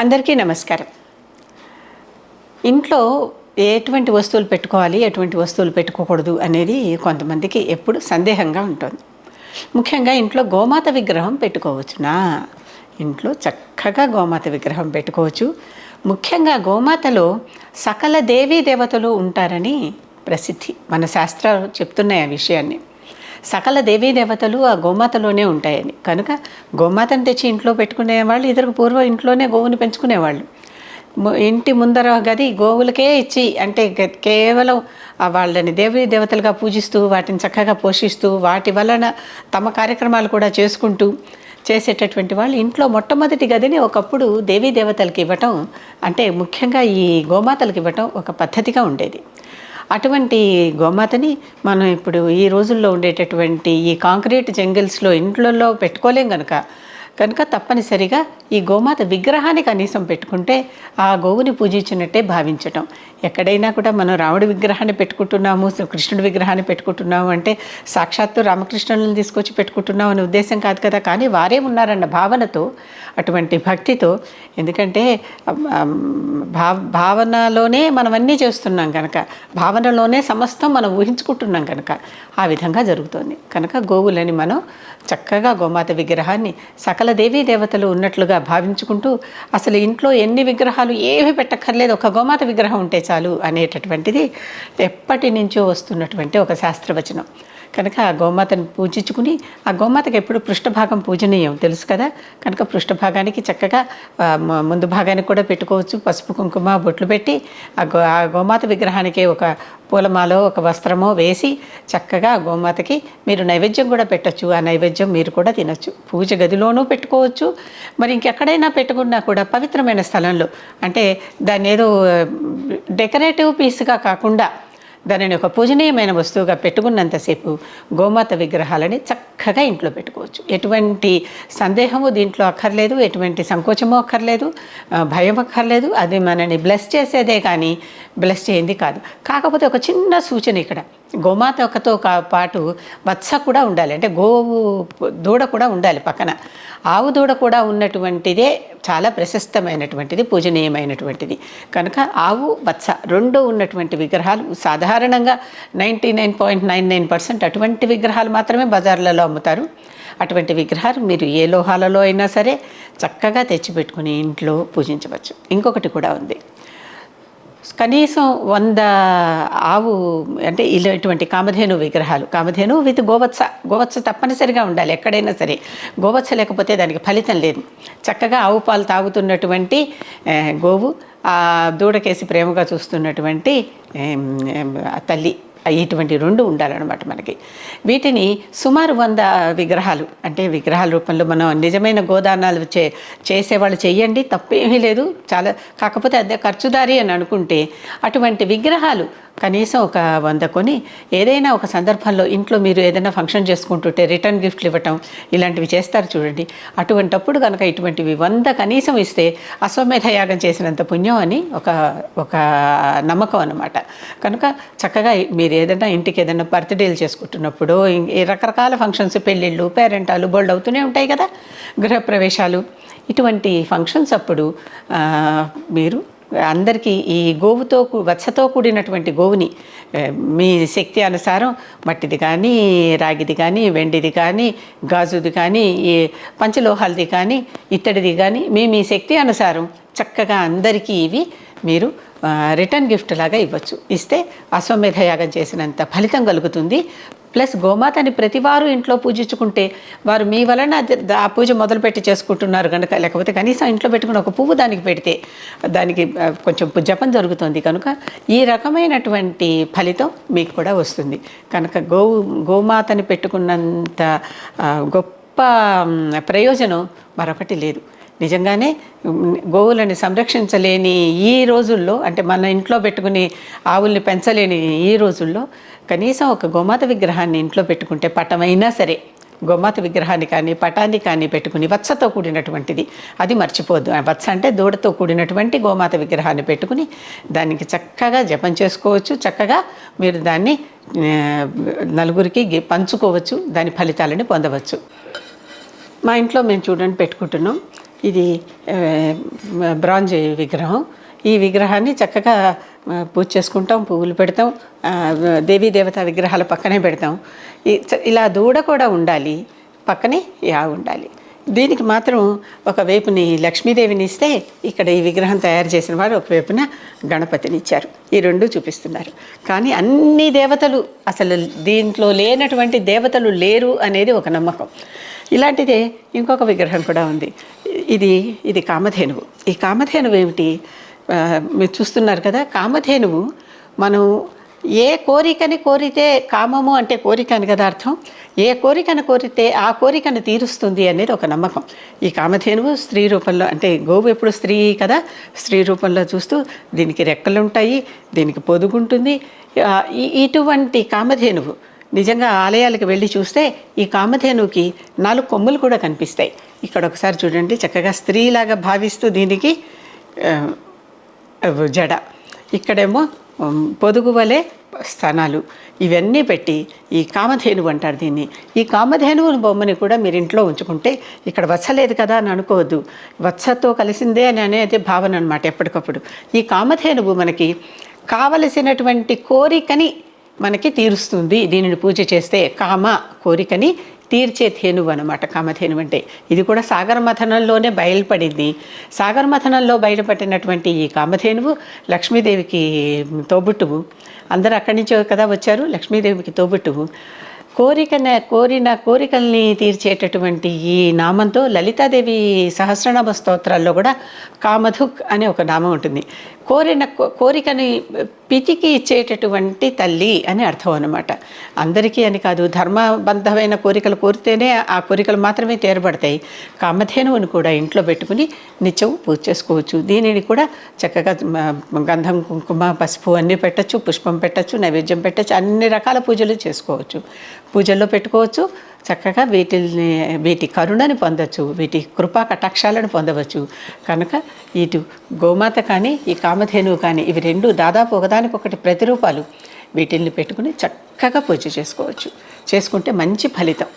అందరికీ నమస్కారం. ఇంట్లో ఎటువంటి వస్తువులు పెట్టుకోవాలి, ఎటువంటి వస్తువులు పెట్టుకోకూడదు అనేది కొంతమందికి ఎప్పుడు సందేహంగా ఉంటుంది. ముఖ్యంగా ఇంట్లో గోమాత విగ్రహం పెట్టుకోవచ్చునా? ఇంట్లో చక్కగా గోమాత విగ్రహం పెట్టుకోవచ్చు. ముఖ్యంగా గోమాతలో సకల దేవీ దేవతలు ఉంటారని ప్రసిద్ధి. మన శాస్త్రాలు చెప్తున్నాయి ఆ విషయాన్ని. సకల దేవీ దేవతలు ఆ గోమాతలోనే ఉంటాయని. కనుక గోమాతను తెచ్చి ఇంట్లో పెట్టుకునేవాళ్ళు. ఇద్దరు పూర్వం ఇంట్లోనే గోవుని పెంచుకునేవాళ్ళు. ఇంటి ముందర గది గోవులకే ఇచ్చి, అంటే కేవలం వాళ్ళని దేవీ దేవతలుగా పూజిస్తూ, వాటిని చక్కగా పోషిస్తూ, వాటి వలన తమ కార్యక్రమాలు కూడా చేసుకుంటూ చేసేటటువంటి వాళ్ళు ఇంట్లో మొట్టమొదటి గదిని ఒకప్పుడు దేవీ దేవతలకు ఇవ్వటం, అంటే ముఖ్యంగా ఈ గోమాతలకు ఇవ్వటం ఒక పద్ధతిగా ఉండేది. అటువంటి గోమాతని మనం ఇప్పుడు ఈ రోజుల్లో ఉండేటటువంటి ఈ కాంక్రీట్ జంగిల్స్లో ఇంట్లలో పెట్టుకోలేం కనుక తప్పనిసరిగా ఈ గోమాత విగ్రహాన్ని కనీసం పెట్టుకుంటే ఆ గోవుని పూజించినట్టే భావించటం. ఎక్కడైనా కూడా మనం రాముడి విగ్రహాన్ని పెట్టుకుంటున్నాము, కృష్ణుడి విగ్రహాన్ని పెట్టుకుంటున్నాము అంటే సాక్షాత్తు రామకృష్ణులను తీసుకొచ్చి పెట్టుకుంటున్నాం అనే ఉద్దేశం కాదు కదా. కానీ వారే ఉన్నారన్న భావనతో, అటువంటి భక్తితో, ఎందుకంటే భావనలోనే మనం అన్నీ చేస్తున్నాం కనుక, భావనలోనే సమస్తం మనం ఊహించుకుంటున్నాం కనుక ఆ విధంగా జరుగుతుంది. కనుక గోవులని మనం చక్కగా గోమాత విగ్రహాన్ని సకల దేవీ దేవతలు ఉన్నట్లుగా భావించుకుంటూ, అసలు ఇంట్లో ఎన్ని విగ్రహాలు ఏవి పెట్టక్కర్లేదు, ఒక గోమాత విగ్రహం ఉంటే చాలు అనేటటువంటిది ఎప్పటి నుంచో వస్తున్నటువంటి ఒక శాస్త్రవచనం. కనుక ఆ గోమాతను పూజించుకుని, ఆ గోమాతకి ఎప్పుడు పృష్ఠభాగం పూజనీయం తెలుసు కదా. కనుక పృష్ఠభాగానికి చక్కగా ముందు భాగానికి కూడా పెట్టుకోవచ్చు. పసుపు కుంకుమ బొట్లు పెట్టి ఆ గోమాత విగ్రహానికి ఒక పూలమాలో ఒక వస్త్రమో వేసి చక్కగా గోమాతకి మీరు నైవేద్యం కూడా పెట్టచ్చు. ఆ నైవేద్యం మీరు కూడా తినచ్చు. పూజ గదిలోనూ పెట్టుకోవచ్చు. మరి ఇంకెక్కడైనా పెట్టుకున్నా కూడా పవిత్రమైన స్థలంలో, అంటే దాన్ని ఏదో డెకరేటివ్ పీస్గా కాకుండా దానిని ఒక పూజనీయమైన వస్తువుగా పెట్టుకున్నంతసేపు గోమాత విగ్రహాలని చక్కగా ఇంట్లో పెట్టుకోవచ్చు. ఎటువంటి సందేహము దీంట్లో అక్కర్లేదు, ఎటువంటి సంకోచము అక్కర్లేదు, భయం అక్కర్లేదు. అది మనని బ్లెస్ చేసేదే కానీ బ్లెస్ చేయింది కాదు. కాకపోతే ఒక చిన్న సూచన ఇక్కడ, గోమాతతో పాటు వత్స కూడా ఉండాలి, అంటే గోవు దూడ కూడా ఉండాలి పక్కన. ఆవు దూడ కూడా ఉన్నటువంటిదే చాలా ప్రశస్తమైనటువంటిది, పూజనీయమైనటువంటిది. కనుక ఆవు వత్స రెండు ఉన్నటువంటి విగ్రహాలు సాధారణంగా 99.99% అటువంటి విగ్రహాలు మాత్రమే బజార్లలో అమ్ముతారు. అటువంటి విగ్రహాలు మీరు ఏ లోహాలలో అయినా సరే చక్కగా తెచ్చిపెట్టుకుని ఇంట్లో పూజించవచ్చు. ఇంకొకటి కూడా ఉంది, కనీసం 100 ఆవు, అంటే ఇటువంటి కామధేను విగ్రహాలు, కామధేను విత్ గోవత్స తప్పనిసరిగా ఉండాలి ఎక్కడైనా సరే. గోవత్స లేకపోతే దానికి ఫలితం లేదు. చక్కగా ఆవు పాలు తాగుతున్నటువంటి గోవు, ఆ దూడకేసి ప్రేమగా చూస్తున్నటువంటి తల్లి, ఇటువంటి రెండు ఉండాలన్నమాట మనకి. వీటిని సుమారు 100 విగ్రహాలు, అంటే విగ్రహాల రూపంలో మనం నిజమైన గోదానాలు చేసేవాళ్ళు చెయ్యండి, తప్పేమీ లేదు. చాలా, కాకపోతే అదే ఖర్చుదారి అని అనుకుంటే అటువంటి విగ్రహాలు కనీసం ఒక 100 కొని ఏదైనా ఒక సందర్భంలో ఇంట్లో మీరు ఏదైనా ఫంక్షన్ చేసుకుంటుంటే రిటర్న్ గిఫ్ట్లు ఇవ్వటం ఇలాంటివి చేస్తారు చూడండి. అటువంటప్పుడు కనుక ఇటువంటివి 100 కనీసం ఇస్తే అశ్వమేధ యాగం చేసినంత పుణ్యం అని ఒక నమ్మకం అన్నమాట. కనుక చక్కగా మీరు ఏదైనా ఇంటికి ఏదైనా బర్త్డేలు చేసుకుంటున్నప్పుడు, రకరకాల ఫంక్షన్స్, పెళ్ళిళ్ళు, పేరెంటాలు బోల్డ్ అవుతూనే ఉంటాయి కదా, గృహప్రవేశాలు, ఇటువంటి ఫంక్షన్స్ అప్పుడు మీరు అందరికీ ఈ గోవుతో వత్సతో కూడినటువంటి గోవుని మీ శక్తి అనుసారం మట్టిది కానీ, రాగిది కానీ, వెండిది కానీ, గాజుది కానీ, ఈ పంచలోహాలది కానీ, ఇత్తడిది కానీ, మీ శక్తి అనుసారం చక్కగా అందరికీ ఇవి మీరు రిటర్న్ గిఫ్ట్ లాగా ఇవ్వచ్చు. ఇస్తే అశ్వమేధ యాగం చేసినంత ఫలితం కలుగుతుంది. ప్లస్ గోమాతని ప్రతివారు ఇంట్లో పూజించుకుంటే వారు మీ వలన ఆ పూజ మొదలుపెట్టి చేసుకుంటున్నారు కనుక, లేకపోతే కనీసం ఇంట్లో పెట్టుకుని ఒక పువ్వు దానికి పెడితే దానికి కొంచెం జపం జరుగుతుంది కనుక ఈ రకమైనటువంటి ఫలితం మీకు కూడా వస్తుంది. కనుక గోమాతని పెట్టుకున్నంత గొప్ప ప్రయోజనం మరొకటి లేదు. నిజంగానే గోవులని సంరక్షించలేని ఈ రోజుల్లో, అంటే మన ఇంట్లో పెట్టుకుని ఆవుల్ని పెంచలేని ఈ రోజుల్లో కనీసం ఒక గోమాత విగ్రహాన్ని ఇంట్లో పెట్టుకుంటే, పటమైనా సరే గోమాత విగ్రహాన్ని కానీ పటాన్ని కానీ పెట్టుకుని వత్సతో కూడినటువంటిది, అది మర్చిపోద్దు. వత్స అంటే దూడతో కూడినటువంటి గోమాత విగ్రహాన్ని పెట్టుకుని దానికి చక్కగా జపం చేసుకోవచ్చు. చక్కగా మీరు దాన్ని నలుగురికి పంచుకోవచ్చు, దాని ఫలితాలని పొందవచ్చు. మా ఇంట్లో మేము చూడండి పెట్టుకుంటున్నాం. ఇది బ్రాంజ్ విగ్రహం. ఈ విగ్రహాన్ని చక్కగా పూజ చేసుకుంటాం, పువ్వులు పెడతాం, దేవీ దేవతా విగ్రహాల పక్కనే పెడతాం. ఇలా దూడ కూడా ఉండాలి, పక్కనే ఉండాలి. దీనికి మాత్రం ఒకవైపుని లక్ష్మీదేవిని ఇస్తే, ఇక్కడ ఈ విగ్రహం తయారు చేసిన వారు ఒకవైపున గణపతిని ఇచ్చారు. ఈ రెండు చూపిస్తున్నారు. కానీ అన్ని దేవతలు, అసలు దీంట్లో లేనటువంటి దేవతలు లేరు అనేది ఒక నమ్మకం. ఇలాంటిదే ఇంకొక విగ్రహం కూడా ఉంది. ఇది కామధేనువు. ఈ కామధేనువు ఏమిటి? మీరు చూస్తున్నారు కదా, కామధేనువు మనం ఏ కోరికని కోరితే, కామము అంటే కోరిక అని కదా అర్థం, ఏ కోరికను కోరితే ఆ కోరికను తీరుస్తుంది అనేది ఒక నమ్మకం. ఈ కామధేనువు స్త్రీ రూపంలో, అంటే గోవు ఎప్పుడు స్త్రీ కదా, స్త్రీ రూపంలో చూస్తూ దీనికి రెక్కలు ఉంటాయి, దీనికి పొదుగుంటుంది. ఇటువంటి కామధేనువు నిజంగా ఆలయాలకు వెళ్ళి చూస్తే ఈ కామధేనువుకి 4 కొమ్ములు కూడా కనిపిస్తాయి. ఇక్కడ ఒకసారి చూడండి, చక్కగా స్త్రీలాగా భావిస్తూ దీనికి జడ, ఇక్కడేమో పొదుగు వలె స్తనాలు, ఇవన్నీ పెట్టి ఈ కామధేనువు అంటారు దీన్ని. ఈ కామధేనువు బొమ్మని కూడా మీరు ఇంట్లో ఉంచుకుంటే, ఇక్కడ వత్సలేదు కదా అని అనుకోవద్దు, వత్సతో కలిసిందే అని అనేది భావన అనమాట ఎప్పటికప్పుడు. ఈ కామధేనువు మనకి కావలసినటువంటి కోరికని మనకి తీరుస్తుంది. దీనిని పూజ చేస్తే కామ కోరికని తీర్చే ధేనువు అనమాట కామధేనువు అంటే. ఇది కూడా సాగర మథనంలోనే బయలుపడింది. సాగర మథనంలో బయలుపడినటువంటి ఈ కామధేనువు లక్ష్మీదేవికి తోబుట్టువు. అందరూ అక్కడి నుంచో కదా వచ్చారు, లక్ష్మీదేవికి తోబుట్టువు. కోరిన కోరికల్ని తీర్చేటటువంటి ఈ నామంతో లలితాదేవి సహస్రనామ స్తోత్రాల్లో కూడా కామధుక్ అనే ఒక నామం ఉంటుంది. కోరికని పితికి ఇచ్చేటటువంటి తల్లి అని అర్థం అన్నమాట. అందరికీ అని కాదు, ధర్మబద్ధమైన కోరికలు కోరితేనే ఆ కోరికలు మాత్రమే తీరబడతాయి. కామధేనువుని కూడా ఇంట్లో పెట్టుకుని నిత్యం పూజ చేసుకోవచ్చు. దీనిని కూడా చక్కగా గంధం, కుంకుమ, పసుపు అన్నీ పెట్టచ్చు, పుష్పం పెట్టచ్చు, నైవేద్యం పెట్టచ్చు, అన్ని రకాల పూజలు చేసుకోవచ్చు. పూజల్లో పెట్టుకోవచ్చు. చక్కగా వీటి కరుణని పొందవచ్చు, వీటి కృపా కటాక్షాలను పొందవచ్చు. కనుక ఇటు గోమాత కానీ ఈ కామధేనువు కానీ ఇవి రెండు దాదాపు ఒకదానికొకటి ప్రతిరూపాలు. వీటిల్ని పెట్టుకుని చక్కగా పూజ చేసుకోవచ్చు. చేసుకుంటే మంచి ఫలితం.